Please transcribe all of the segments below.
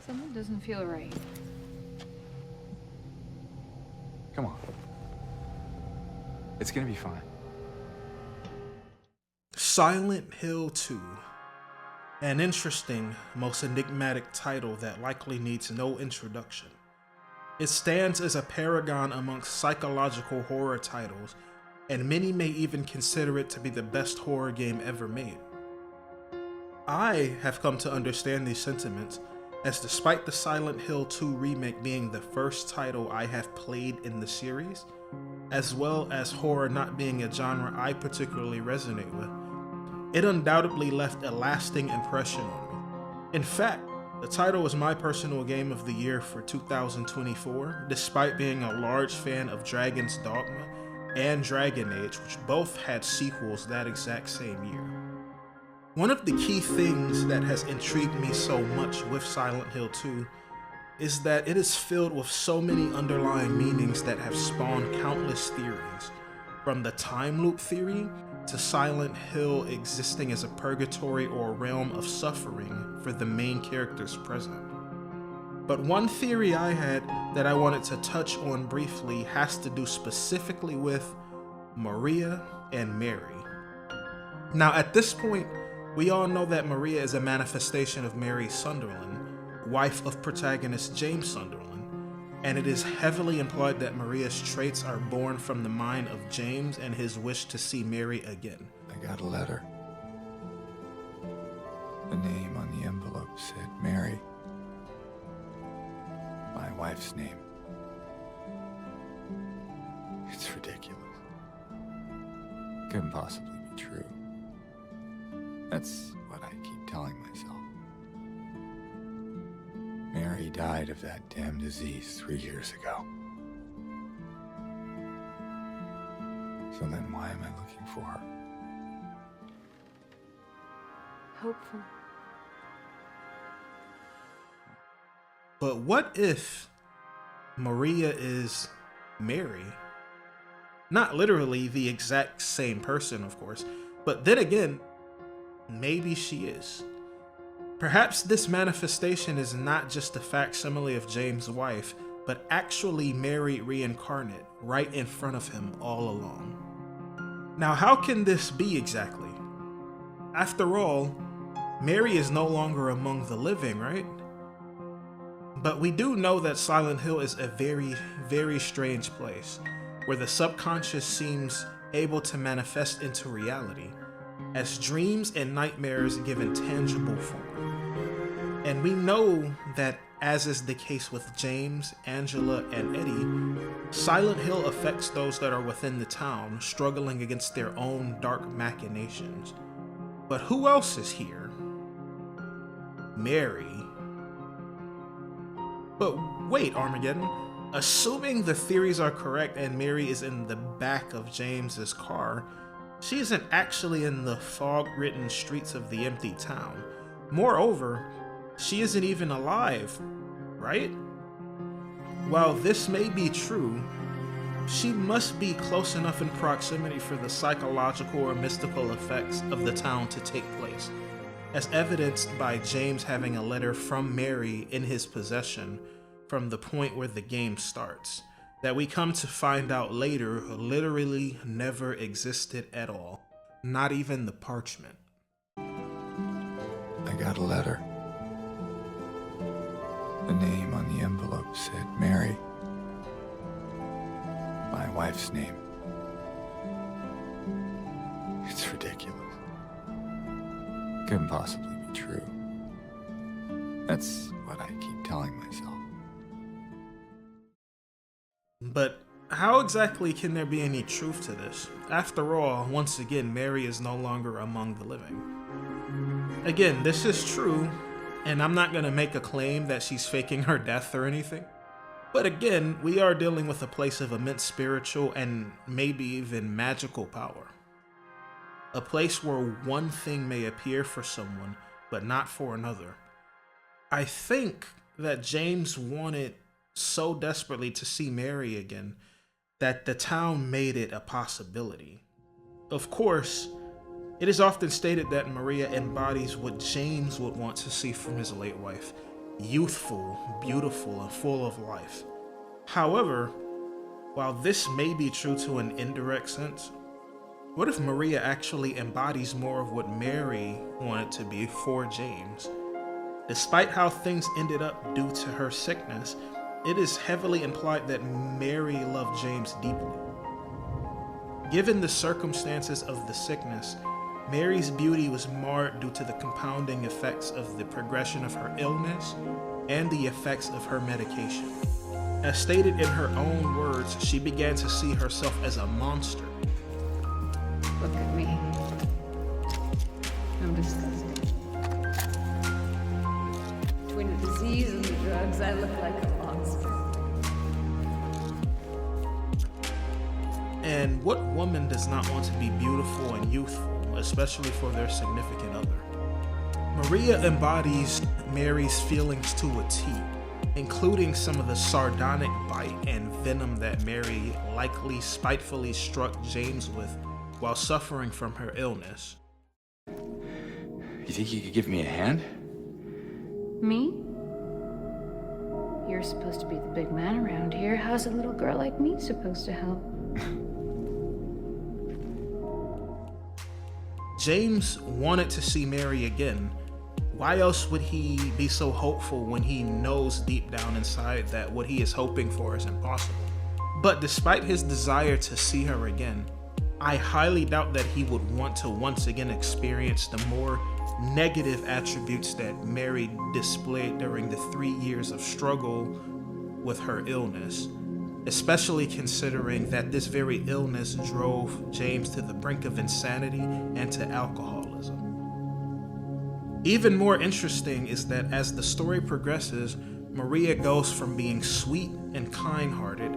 Something doesn't feel right. Come on. It's gonna be fine. Silent Hill 2. An interesting, most enigmatic title that likely needs no introduction. It stands as a paragon amongst psychological horror titles, and many may even consider it to be the best horror game ever made. I have come to understand these sentiments, as despite the Silent Hill 2 remake being the first title I have played in the series, as well as horror not being a genre I particularly resonate with, it undoubtedly left a lasting impression on me. In fact, the title was my personal game of the year for 2024, despite being a large fan of Dragon's Dogma and Dragon Age, which both had sequels that exact same year. One of the key things that has intrigued me so much with Silent Hill 2 is that it is filled with so many underlying meanings that have spawned countless theories, from the time loop theory to Silent Hill existing as a purgatory or a realm of suffering for the main characters present. But one theory I had that I wanted to touch on briefly has to do specifically with Maria and Mary. Now at this point, we all know that Maria is a manifestation of Mary Sunderland, wife of protagonist James Sunderland, and it is heavily implied that Maria's traits are born from the mind of James and his wish to see Mary again. I got a letter. The name on the envelope said Mary. My wife's name. It's ridiculous. Couldn't possibly be true. That's what I keep telling myself. Mary died of that damn disease 3 years ago. So then why am I looking for her? Hopeful. But what if Maria is Mary? Not literally the exact same person, of course, but then again, maybe she is. Perhaps this manifestation is not just a facsimile of James' wife, but actually Mary reincarnate right in front of him all along. Now, how can this be exactly? After all, Mary is no longer among the living, right? But we do know that Silent Hill is a very, very strange place, where the subconscious seems able to manifest into reality, as dreams and nightmares given tangible form. And we know that, as is the case with James, Angela, and Eddie, Silent Hill affects those that are within the town, struggling against their own dark machinations. But who else is here? Mary. But wait, Armageddon. Assuming the theories are correct and Mary is in the back of James's car, she isn't actually in the fog-ridden streets of the empty town. Moreover, she isn't even alive, right? While this may be true, she must be close enough in proximity for the psychological or mystical effects of the town to take place, as evidenced by James having a letter from Mary in his possession from the point where the game starts, that we come to find out later literally never existed at all, not even the parchment. I got a letter. The name on the envelope said Mary. My wife's name. It's ridiculous. Couldn't possibly be true. That's what I keep telling myself. But how exactly can there be any truth to this? After all, once again, Mary is no longer among the living. Again, this is true, and I'm not going to make a claim that she's faking her death or anything. But again, we are dealing with a place of immense spiritual and maybe even magical power. A place where one thing may appear for someone, but not for another. I think that James wanted so desperately to see Mary again that the town made it a possibility. Of course, it is often stated that Maria embodies what James would want to see from his late wife, youthful, beautiful, and full of life. However, while this may be true to an indirect sense, what if Maria actually embodies more of what Mary wanted to be for James? Despite how things ended up due to her sickness, it is heavily implied that Mary loved James deeply. Given the circumstances of the sickness, Mary's beauty was marred due to the compounding effects of the progression of her illness and the effects of her medication. As stated in her own words, she began to see herself as a monster. Look at me. I'm disgusting. Between the disease and the drugs, I look like a monster. And what woman does not want to be beautiful and youthful, especially for their significant other? Maria embodies Mary's feelings to a T, including some of the sardonic bite and venom that Mary likely spitefully struck James with while suffering from her illness. You think you could give me a hand? Me? You're supposed to be the big man around here. How's a little girl like me supposed to help? James wanted to see Mary again. Why else would he be so hopeful when he knows deep down inside that what he is hoping for is impossible? But despite his desire to see her again, I highly doubt that he would want to once again experience the more negative attributes that Mary displayed during the 3 years of struggle with her illness, especially considering that this very illness drove James to the brink of insanity and to alcoholism. Even more interesting is that as the story progresses, Maria goes from being sweet and kind-hearted,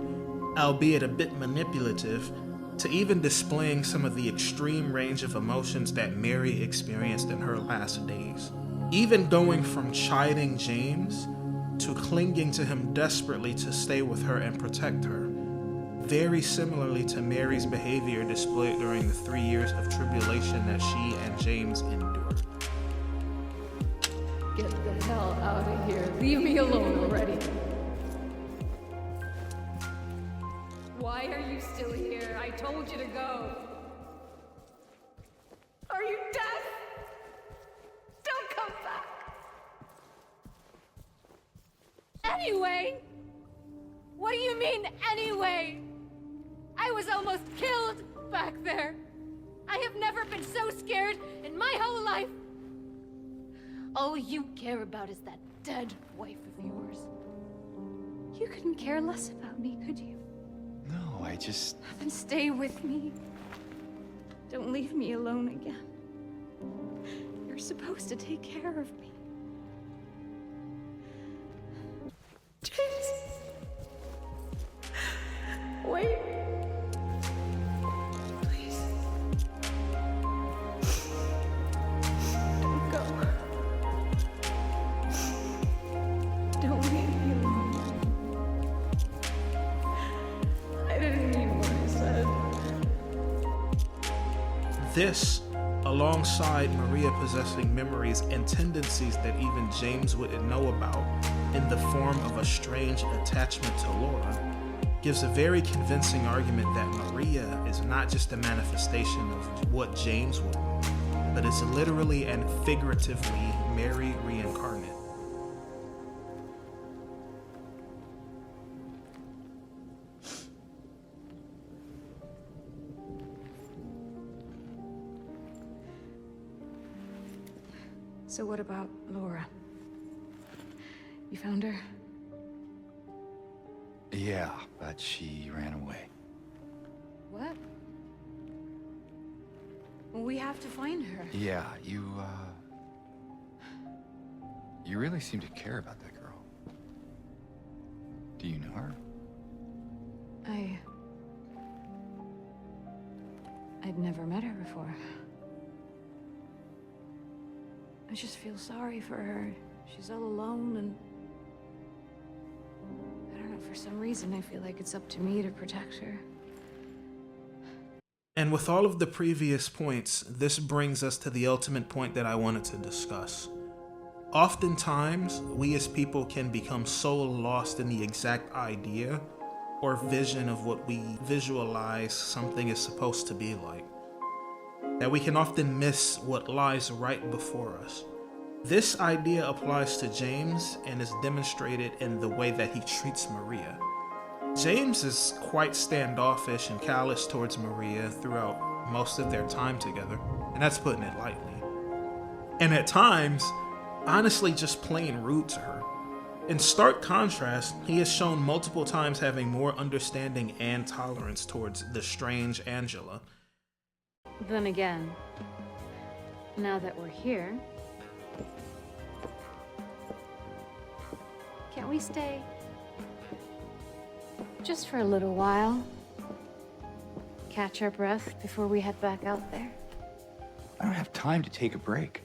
albeit a bit manipulative, to even displaying some of the extreme range of emotions that Mary experienced in her last days. Even going from chiding James to clinging to him desperately to stay with her and protect her, very similarly to Mary's behavior displayed during the 3 years of tribulation that she and James endured. Get the hell out of here. Leave me alone already. Why are you still here? I told you to go. Are you deaf? Don't come back. Anyway? What do you mean, anyway? I was almost killed back there. I have never been so scared in my whole life. All you care about is that dead wife of yours. You couldn't care less about me, could you? No, I just... Then stay with me. Don't leave me alone again. You're supposed to take care of me. James. Wait. Please. Don't go. Don't leave me alone. I didn't mean what I said. This, alongside Maria possessing memories and tendencies that even James wouldn't know about in the form of a strange attachment to Laura, gives a very convincing argument that Maria is not just a manifestation of what James would want, but is literally and figuratively Mary reincarnate. So what about Laura? You found her? Yeah, but she ran away. What? Well, we have to find her. Yeah, you really seem to care about that girl. Do you know her? I'd never met her before. I just feel sorry for her. She's all alone and... I don't know, for some reason I feel like it's up to me to protect her. And with all of the previous points, this brings us to the ultimate point that I wanted to discuss. Oftentimes, we as people can become so lost in the exact idea or vision of what we visualize something is supposed to be like, that we can often miss what lies right before us. This idea applies to James and is demonstrated in the way that he treats Maria. James is quite standoffish and callous towards Maria throughout most of their time together, and that's putting it lightly. And at times, honestly just plain rude to her. In stark contrast, he is shown multiple times having more understanding and tolerance towards the strange Angela. Then again, now that we're here, can't we stay? Just for a little while. Catch our breath before we head back out there. I don't have time to take a break.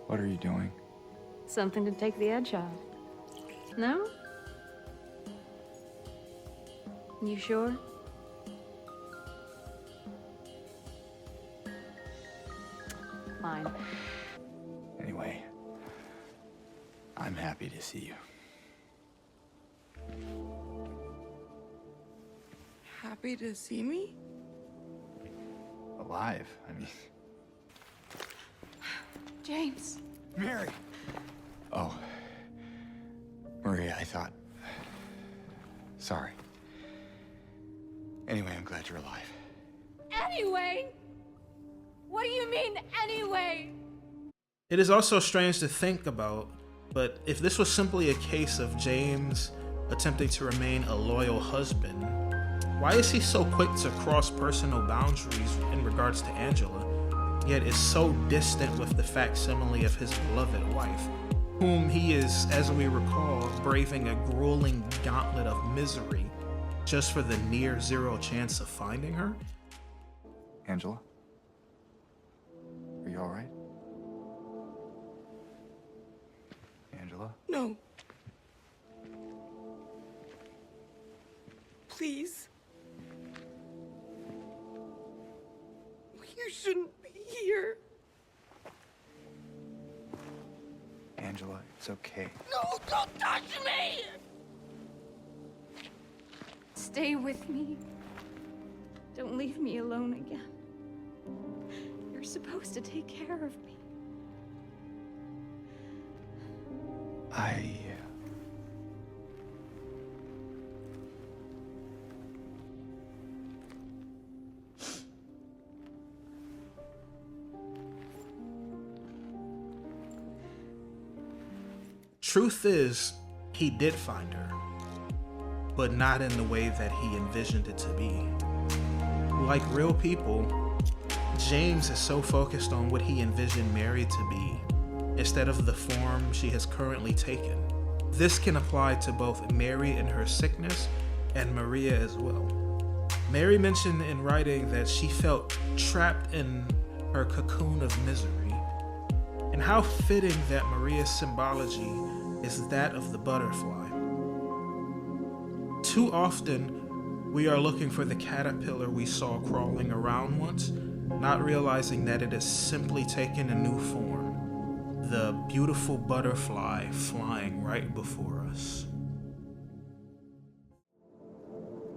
What are you doing? Something to take the edge off. No? You sure? Fine. Anyway, I'm happy to see you. Happy to see me? Alive, I mean. James. Mary! Oh. Maria, I thought... Sorry. Anyway, I'm glad you're alive. Anyway? What do you mean, anyway? It is also strange to think about, but if this was simply a case of James attempting to remain a loyal husband, why is he so quick to cross personal boundaries in regards to Angela, yet is so distant with the facsimile of his beloved wife, whom he is, as we recall, braving a grueling gauntlet of misery just for the near zero chance of finding her? Angela? Are you all right? Angela? No. Please. You shouldn't be here. Angela, it's okay. No, don't touch me! Stay with me. Don't leave me alone again. You're supposed to take care of me. Truth is, he did find her, but not in the way that he envisioned it to be. Like real people, James is so focused on what he envisioned Mary to be, instead of the form she has currently taken. This can apply to both Mary in her sickness and Maria as well. Mary mentioned in writing that she felt trapped in her cocoon of misery, and how fitting that Maria's symbology is that of the butterfly. Too often, we are looking for the caterpillar we saw crawling around once, not realizing that it has simply taken a new form, the beautiful butterfly flying right before us.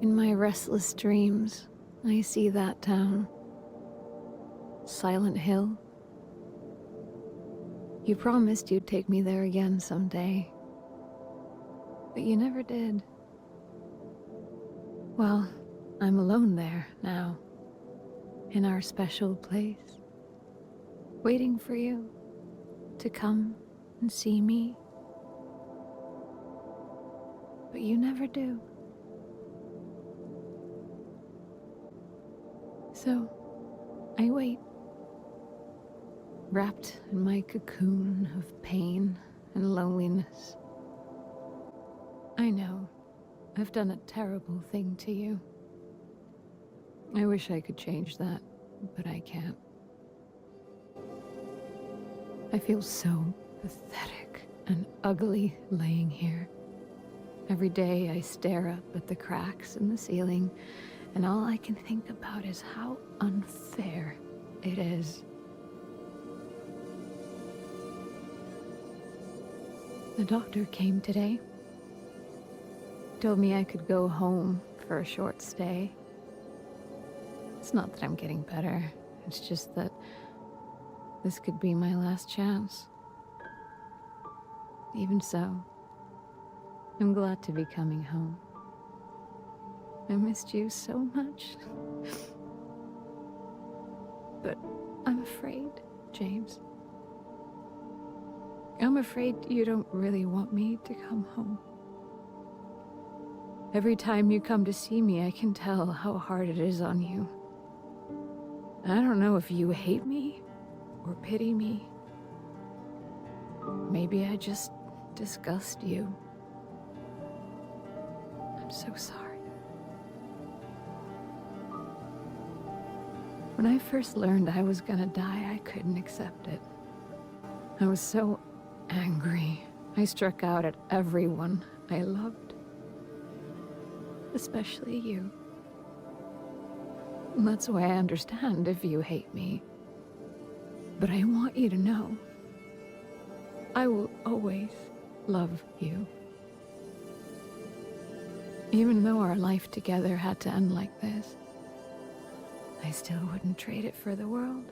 In my restless dreams, I see that town. Silent Hill. You promised you'd take me there again someday, but you never did. Well, I'm alone there now, in our special place, waiting for you to come and see me. But you never do. So, I wait, wrapped in my cocoon of pain and loneliness. I know, I've done a terrible thing to you. I wish I could change that, but I can't. I feel so pathetic and ugly laying here. Every day I stare up at the cracks in the ceiling, and all I can think about is how unfair it is. The doctor came today. Told me I could go home for a short stay. It's not that I'm getting better. It's just that this could be my last chance. Even so, I'm glad to be coming home. I missed you so much. But I'm afraid, James. I'm afraid you don't really want me to come home. Every time you come to see me, I can tell how hard it is on you. I don't know if you hate me or pity me. Maybe I just disgust you. I'm so sorry. When I first learned I was gonna die, I couldn't accept it. I was so angry. I struck out at everyone I loved. Especially you. And that's why I understand if you hate me. But I want you to know, I will always love you. Even though our life together had to end like this, I still wouldn't trade it for the world.